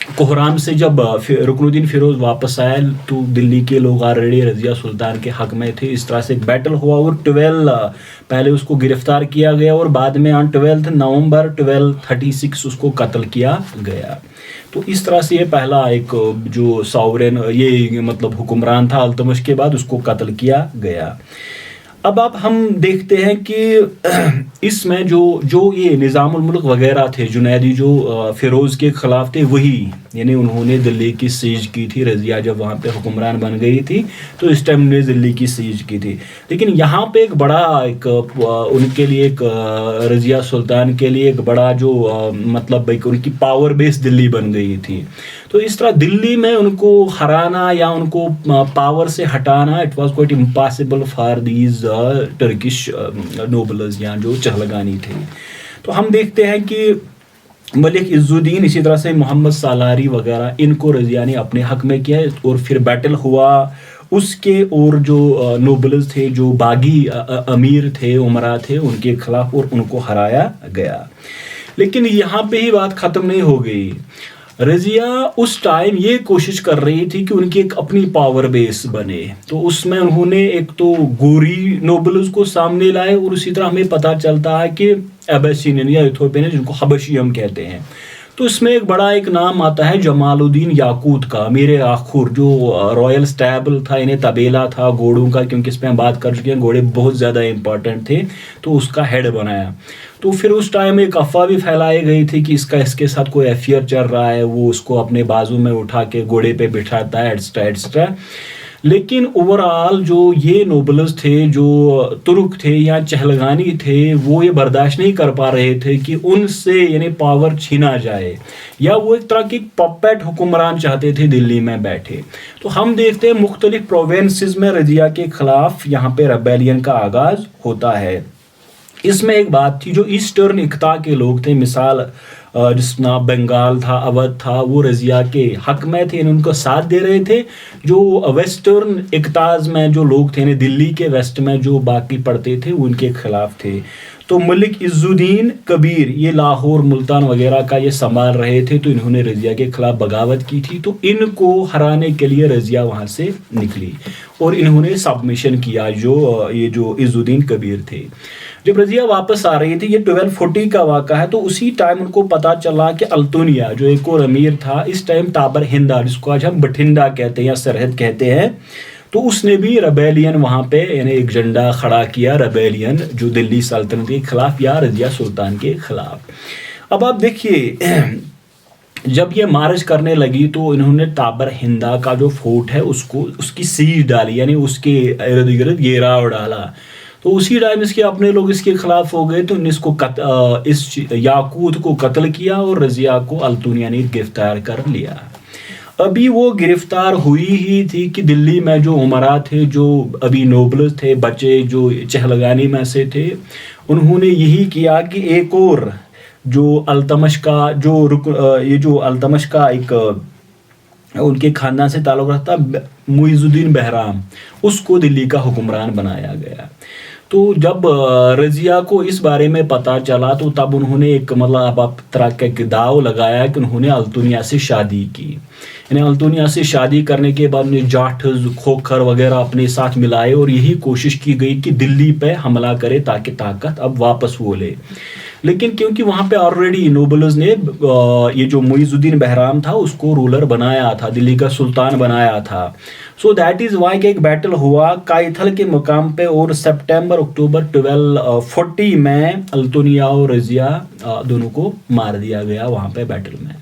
کوہرام سے جب رکن الدین فیروز واپس آیا تو دلی کے لوگ آلریڈی رضیہ سلطان کے حق میں تھے. اس طرح سے ایک بیٹل ہوا اور 12 پہلے اس کو گرفتار کیا گیا اور بعد میں 12 نومبر 1236 اس کو قتل کیا گیا. تو اس طرح سے یہ پہلا ایک جو ساورین یہ مطلب حکمران تھا التمش کے بعد اس کو قتل کیا گیا. اب ہم دیکھتے ہیں کہ اس میں جو یہ نظام الملک وغیرہ تھے جنیدی جو فیروز کے خلاف تھے وہی یعنی انہوں نے دلی کی سیج کی تھی. رضیہ جب وہاں پہ حکمران بن گئی تھی تو اس ٹائم نے دلی کی سیج کی تھی. لیکن یہاں پہ ایک بڑا ایک ان کے لیے ایک رضیہ سلطان کے لیے ایک بڑا جو مطلب ایک ان کی پاور بیس دلی بن گئی تھی. تو اس طرح دلی میں ان کو ہرانا یا ان کو پاور سے ہٹانا it was quite impossible for these Turkish nobles یا جو چہلگانی تھے. تو ہم دیکھتے ہیں کہ ملک عز الدین اسی طرح سے محمد سالاری وغیرہ ان کو رضیہ نے اپنے حق میں کیا اور پھر بیٹل ہوا اس کے اور جو نوبلز تھے جو باغی امیر تھے عمرا تھے ان کے خلاف اور ان کو ہرایا گیا. لیکن یہاں پہ ہی بات ختم نہیں ہو گئی. رضیہ اس ٹائم یہ کوشش کر رہی تھی کہ ان کی ایک اپنی پاور بیس بنے. تو اس میں انہوں نے ایک تو گوری نوبلز کو سامنے لائے اور اسی طرح ہمیں پتہ چلتا ہے کہ ایبیسینین یا ایتھوپین جن کو حبشی ہم کہتے ہیں. تو اس میں ایک بڑا ایک نام آتا ہے جمال الدین یاقوت کا میرے آخر جو رائل سٹیبل تھا انہیں طبیلہ تھا گھوڑوں کا کیونکہ اس پہ ہم بات کر چکے ہیں گھوڑے بہت زیادہ امپورٹنٹ تھے تو اس کا ہیڈ بنایا. تو پھر اس ٹائم ایک افواہ بھی پھیلائی گئی تھی کہ اس کے ساتھ کوئی افیئر چل رہا ہے وہ اس کو اپنے بازو میں اٹھا کے گھوڑے پہ بٹھاتا ہے ایٹسٹرا. لیکن اوور آل جو یہ نوبلز تھے جو ترک تھے یا چہلگانی تھے وہ یہ برداشت نہیں کر پا رہے تھے کہ ان سے یعنی پاور چھینا جائے یا وہ ایک طرح کی پپیٹ حکمران چاہتے تھے دلی میں بیٹھے. تو ہم دیکھتے ہیں مختلف پروونسز میں رضیہ کے خلاف یہاں پہ ریبیلین کا آغاز ہوتا ہے. اس میں ایک بات تھی جو ایسٹرن اقتا کے لوگ تھے مثال جس میں بنگال تھا اودھ تھا وہ رضیہ کے حق میں تھے ان کو ساتھ دے رہے تھے. جو ویسٹرن اقتاز میں جو لوگ تھے دلی کے ویسٹ میں جو باقی پڑتے تھے وہ ان کے خلاف تھے. تو ملک عز الدین کبیر یہ لاہور ملتان وغیرہ کا یہ سنبھال رہے تھے تو انہوں نے رضیہ کے خلاف بغاوت کی تھی. تو ان کو ہرانے کے لیے رضیہ وہاں سے نکلی اور انہوں نے سبمیشن کیا یہ جو عز الدین کبیر تھے. جب رضیہ واپس آ رہی تھی یہ 1240 کا واقعہ ہے تو اسی ٹائم ان کو پتا چلا کہ التونیا جو ایک اور امیر تھا اس ٹائم تابر ہندا جس کو آج ہم بٹھنڈا کہتے ہیں یا سرحد کہتے ہیں تو اس نے بھی ریبیلین وہاں پہ یعنی ایک جھنڈا کھڑا کیا ریبیلین جو دلی سلطنت کے خلاف یا رضیہ سلطان کے خلاف. اب آپ دیکھیے جب یہ مارچ کرنے لگی تو انہوں نے تابر ہندا کا جو فورٹ ہے اس کی سیج ڈالی یعنی اس کے ارد گرد گھیراؤ ڈالا. تو اسی ٹائم اس کے اپنے لوگ اس کے خلاف ہو گئے تو اس یاقوت کو قتل کیا اور رضیہ کو التونیا نے گرفتار کر لیا. ابھی وہ گرفتار ہوئی ہی تھی کہ دلی میں جو عمرا تھے جو ابھی نوبلز تھے بچے جو چہلگانی میں سے تھے انہوں نے یہی کیا کہ ایک اور جو التمش کا ایک ان کے خاندان سے تعلق رکھتا معیز الدین بہرام اس کو دلی کا حکمران بنایا گیا. تو جب رضیہ کو اس بارے میں پتا چلا تو تب انہوں نے ایک مطلب طرح کا ایک داؤ لگایا کہ انہوں نے التونیا سے شادی کی. یعنی التونیا سے شادی کرنے کے بعد انہیں جاٹھز کھوکھر وغیرہ اپنے ساتھ ملائے اور یہی کوشش کی گئی کہ دلی پہ حملہ کرے تاکہ طاقت اب واپس وہ لے. لیکن کیونکہ وہاں پہ آلریڈی نوبلز نے یہ جو معیز الدین بہرام تھا اس کو رولر بنایا تھا دلی کا سلطان بنایا تھا. سو دیٹ از وائی کہ ایک بیٹل ہوا کائتھل کے مقام پہ اور اکتوبر 1240 میں التونیا اور رضیہ دونوں کو مار دیا گیا وہاں پہ بیٹل میں.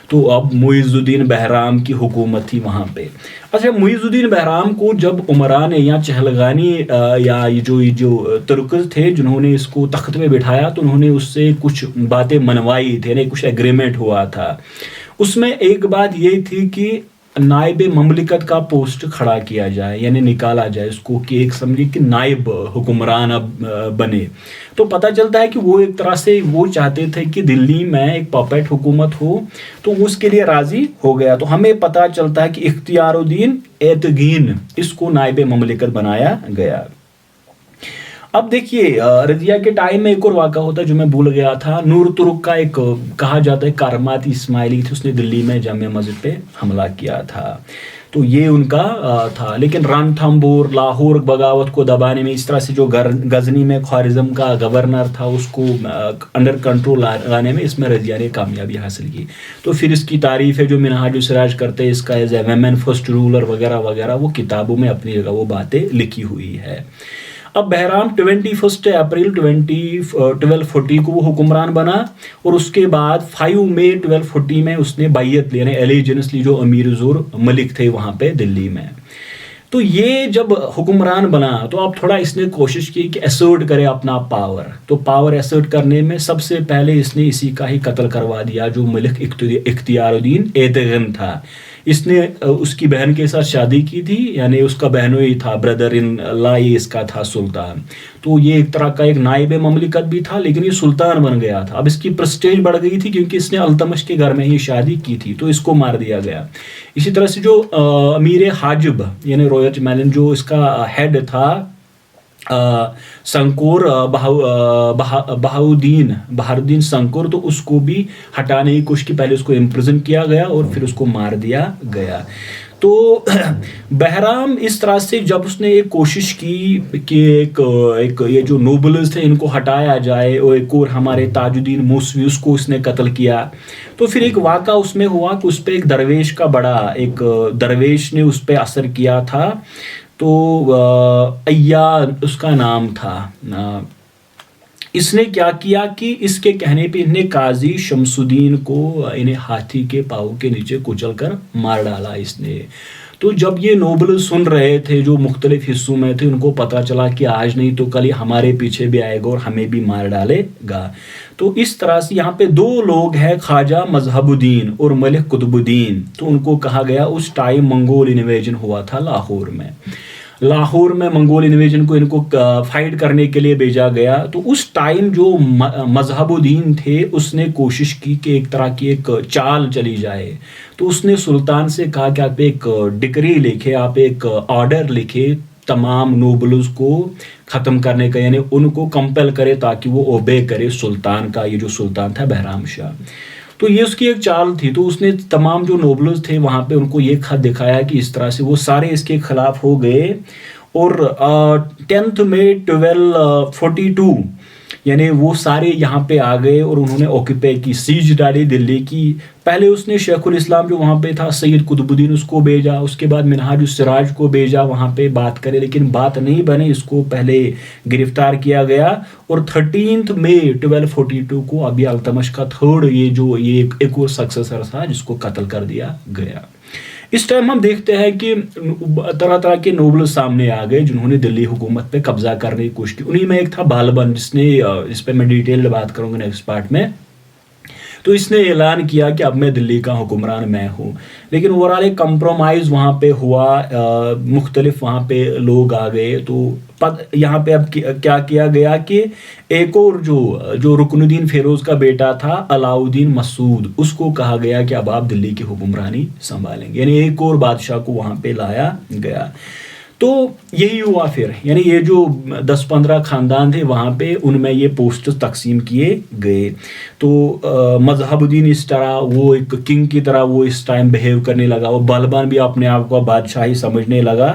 تو اب معیز الدین بہرام کی حکومت تھی وہاں پہ. اچھا معیز الدین بہرام کو جب عمران یا چہلگانی یا یہ جو ترکز تھے جنہوں نے اس کو تخت پہ بٹھایا تو انہوں نے اس سے کچھ باتیں منوائی تھی یعنی کچھ ایگریمنٹ ہوا تھا. اس میں ایک بات یہ تھی کہ نائب مملکت کا پوسٹ کھڑا کیا جائے یعنی نکالا جائے اس کو کہ ایک سمجھے کہ نائب حکمران اب بنے. تو پتہ چلتا ہے کہ وہ ایک طرح سے وہ چاہتے تھے کہ دلی میں ایک پپیٹ حکومت ہو تو اس کے لیے راضی ہو گیا. تو ہمیں پتہ چلتا ہے کہ اختیار الدین ایتگین اس کو نائب مملکت بنایا گیا. اب دیکھیے رضیہ کے ٹائم میں ایک اور واقعہ ہوتا ہے جو میں بھول گیا تھا. نور ترک کا ایک کہا جاتا ہے کارماتی اسماعیلی تھے, اس نے دلی میں جامع مسجد پہ حملہ کیا تھا, تو یہ ان کا تھا. لیکن رنتھمبور لاہور بغاوت کو دبانے میں, اس طرح سے جو غزنی میں خوارزم کا گورنر تھا اس کو انڈر کنٹرول لانے میں, اس میں رضیہ نے کامیابی حاصل کی. تو پھر اس کی تعریف ہے جو منہاج السراج کرتے ہیں, اس کا as a women first ruler وغیرہ وغیرہ, وہ کتابوں میں اپنی جگہ وہ باتیں لکھی ہوئی ہے. اب بہرام 21 اپریل 1240 کو وہ حکمران بنا, اور اس کے بعد 5 مئی 1240 میں اس نے بیعت لی, یعنی الیجنس لی, جو امیر زور ملک تھے وہاں پہ دلی میں. تو یہ جب حکمران بنا تو اب تھوڑا اس نے کوشش کی کہ ایسرٹ کرے اپنا پاور. تو پاور ایسرٹ کرنے میں سب سے پہلے اس نے اسی کا ہی قتل کروا دیا جو ملک اختیار الدین ایدغن تھا. اس نے اس کی بہن کے ساتھ شادی کی تھی, یعنی اس کا بہنوئی تھا, بردر ان لا, یہ اس کا تھا سلطان. تو یہ ایک طرح کا ایک نائب مملکت بھی تھا, لیکن یہ سلطان بن گیا تھا. اب اس کی پرسٹیج بڑھ گئی تھی کیونکہ اس نے التمش کے گھر میں ہی شادی کی تھی, تو اس کو مار دیا گیا. اسی طرح سے جو امیر حاجب یعنی رویت میلن جو اس کا ہیڈ تھا سنکور بہاؤدین سنکور, تو اس کو بھی ہٹانے کی کوشش کی. پہلے اس کو امپریزن کیا گیا اور پھر اس کو مار دیا گیا. تو بہرام اس طرح سے جب اس نے ایک کوشش کی کہ ایک یہ جو نوبلز تھے ان کو ہٹایا جائے, اور ایک اور ہمارے تاج الدین موسوی اس کو اس نے قتل کیا, تو پھر ایک واقعہ اس میں ہوا کہ اس پہ ایک درویش کا بڑا ایک درویش نے اس پہ اثر کیا تھا. تو ایا اس کا نام تھا. اس نے کیا کیا کہ اس کے کہنے پہ انہیں قاضی شمس الدین کو انہیں ہاتھی کے پاؤں کے نیچے کچل کر مار ڈالا اس نے. تو جب یہ نوبل سن رہے تھے جو مختلف حصوں میں تھے, ان کو پتا چلا کہ آج نہیں تو کل یہ ہمارے پیچھے بھی آئے گا اور ہمیں بھی مار ڈالے گا. تو اس طرح سے یہاں پہ 2 لوگ ہیں, خواجہ مذہب الدین اور ملک قطب الدین. تو ان کو کہا گیا, اس ٹائم منگول انویژن ہوا تھا لاہور میں منگول انویژن کو ان کو فائٹ کرنے کے لیے بھیجا گیا. تو اس ٹائم جو مذہب الدین تھے اس نے کوشش کی کہ ایک طرح کی ایک چال چلی جائے. تو اس نے سلطان سے کہا کہ آپ ایک ڈکری لکھے, آپ ایک آرڈر لکھے تمام نوبلز کو ختم کرنے کا, یعنی ان کو کمپل کرے تاکہ وہ اوبے کرے سلطان کا, یہ جو سلطان تھا بہرام شاہ. تو یہ اس کی ایک چال تھی. تو اس نے تمام جو نوبلز تھے وہاں پہ ان کو یہ خط دکھایا کہ اس طرح سے وہ سارے اس کے خلاف ہو گئے. اور 10 مئی 1242 یعنی وہ سارے یہاں پہ آ گئے اور انہوں نے اوکیپے کی, سیج ڈالی دلی کی. پہلے اس نے شیخ الاسلام جو وہاں پہ تھا سید قطب الدین اس کو بھیجا, اس کے بعد منہاج السراج کو بھیجا وہاں پہ بات کرے, لیکن بات نہیں بنے, اس کو پہلے گرفتار کیا گیا. اور 13 مئی 1242 کو ابی التمش کا یہ ایک اور سکسیسر تھا جس کو قتل کر دیا گیا. اس ٹائم ہم دیکھتے ہیں کہ طرح طرح کے نوبل سامنے آ گئے جنہوں نے دلی حکومت پہ قبضہ کرنے کی کوشش کی. انہی میں ایک تھا بالبن, اس پہ میں ڈیٹیل بات کروں گا نیکسٹ پارٹ میں. تو اس نے اعلان کیا کہ اب میں دلی کا حکمران میں ہوں. لیکن اوورال ایک کمپرومائز وہاں پہ ہوا, مختلف وہاں پہ لوگ آ گئے. تو یہاں پہ اب کیا کیا گیا کہ ایک اور جو رکن الدین فیروز کا بیٹا تھا علاؤدین مسعود, اس کو کہا گیا کہ اب آپ دلی کی حکمرانی سنبھالیں گے, یعنی ایک اور بادشاہ کو وہاں پہ لایا گیا. تو یہی ہوا پھر, یعنی یہ جو 10-15 خاندان تھے وہاں پہ ان میں یہ پوسٹ تقسیم کیے گئے. تو مذہب الدین اس طرح وہ ایک کنگ کی طرح وہ اس ٹائم بہیو کرنے لگا, وہ بالبان بھی اپنے آپ کو بادشاہی سمجھنے لگا.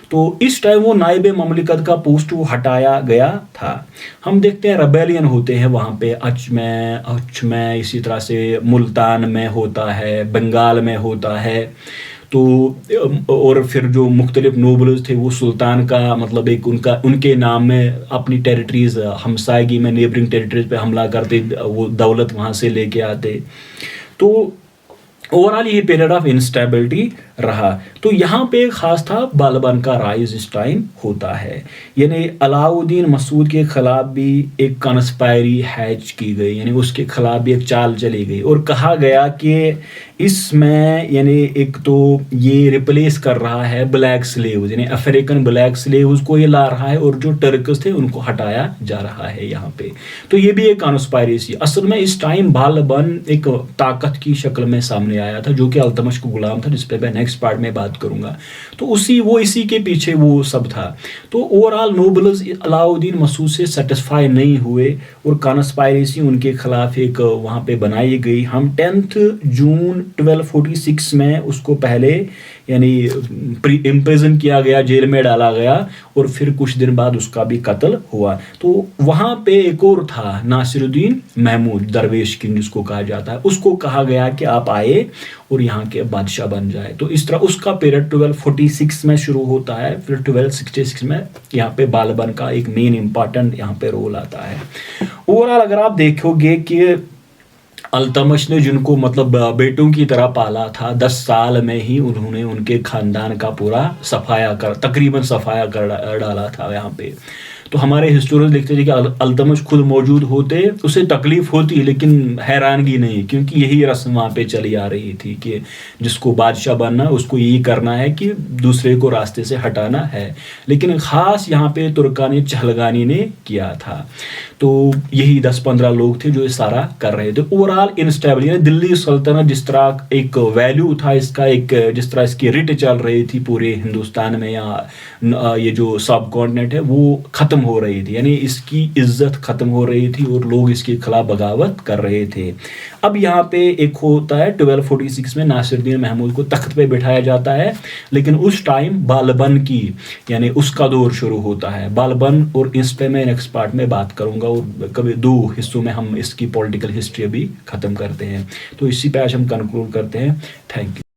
تو اس ٹائم وہ نائب مملکت کا پوسٹ وہ ہٹایا گیا تھا. ہم دیکھتے ہیں ریبیلین ہوتے ہیں وہاں پہ, اچھ میں اسی طرح سے ملتان میں ہوتا ہے, بنگال میں ہوتا ہے. تو اور پھر جو مختلف نوبلز تھے وہ سلطان کا مطلب ایک ان کے نام میں اپنی ٹیریٹریز ہمسائیگی میں نیبرنگ ٹیریٹریز پہ حملہ کرتے, وہ دولت وہاں سے لے کے آتے. تو اوورال یہ پیریڈ آف انسٹیبلٹی رہا. تو یہاں پہ خاص تھا بالبن کا رائز اس ٹائم ہوتا ہے, یعنی علاؤدین مسعود کے خلاف بھی ایک کنسپائری ہیچ کی گئی, یعنی اس کے خلاف بھی ایک چال چلی گئی. اور کہا گیا کہ اس میں یعنی ایک تو یہ ریپلیس کر رہا ہے بلیک سلیوز, یعنی افریقن بلیک سلیوز کو یہ لا رہا ہے, اور جو ٹرکس تھے ان کو ہٹایا جا رہا ہے یہاں پہ. تو یہ بھی ایک کانسپائریسی. اصل میں اس ٹائم بالبن ایک طاقت کی شکل میں سامنے آیا تھا جو کہ التمش کو غلام تھا, جس پہ میں نیکسٹ نیکسٹ پارٹ میں بات کروں گا. تو اسی کے پیچھے وہ سب تھا. تو اوور آل نوبلز علاؤ الدین مسعود سے سیٹسفائی نہیں ہوئے اور کانسپائریسی ان کے خلاف ایک وہاں پہ بنائی گئی. ہم 10 جون 1246 میں اس کو پہلے یعنی امپریزن کیا گیا, جیل میں ڈالا گیا, اور پھر کچھ دن بعد اس کا بھی قتل ہوا. تو وہاں پہ ایک اور تھا ناصر الدین محمود, درویش کنگ جس کو کہا جاتا ہے, اس کو کہا گیا کہ آپ آئے اور یہاں کے بادشاہ بن جائے. تو اس طرح اس کا پیریڈ 1246 میں شروع ہوتا ہے. پھر 1266 میں یہاں پہ بالبن کا ایک مین امپارٹنٹ یہاں پہ رول آتا ہے. اوورآل اگر آپ دیکھو گے کہ التمش نے جن کو مطلب بیٹوں کی طرح پالا تھا, 10 سال میں ہی انہوں نے ان کے خاندان کا پورا تقریباً صفایا کر ڈالا تھا یہاں پہ. تو ہمارے ہسٹورین لکھتے تھے کہ التمش خود موجود ہوتے اسے تکلیف ہوتی لیکن حیرانگی نہیں, کیونکہ یہی رسم وہاں پہ چلی آ رہی تھی کہ جس کو بادشاہ بننا اس کو یہی کرنا ہے کہ دوسرے کو راستے سے ہٹانا ہے. لیکن خاص یہاں پہ ترکانی چہلگانی نے کیا تھا. تو یہی 10-15 لوگ تھے جو یہ سارا کر رہے تھے. اوورآل انسٹیبل یعنی دلی سلطنت جس طرح ایک ویلیو تھا اس کا, ایک جس طرح اس کی رٹ چل رہی تھی پورے ہندوستان میں یا یہ جو سب کانٹیننٹ ہے وہ ختم ہو رہی تھی, یعنی اس کی عزت ختم ہو رہی تھی اور لوگ اس کے خلاف بغاوت کر رہے تھے. اب یہاں پہ ایک ہوتا ہے 1246 میں ناصر الدین محمود کو تخت پہ بٹھایا جاتا ہے, لیکن اس ٹائم بالبن کی یعنی اس کا دور شروع ہوتا ہے. بالبن اور اس پہ میں نیکسٹ پارٹ میں بات کروں گا, اور کبھی 2 حصوں میں ہم اس کی پولیٹیکل ہسٹری بھی ختم کرتے ہیں. تو اسی پہ آج ہم کنکلوڈ کرتے ہیں. Thank you.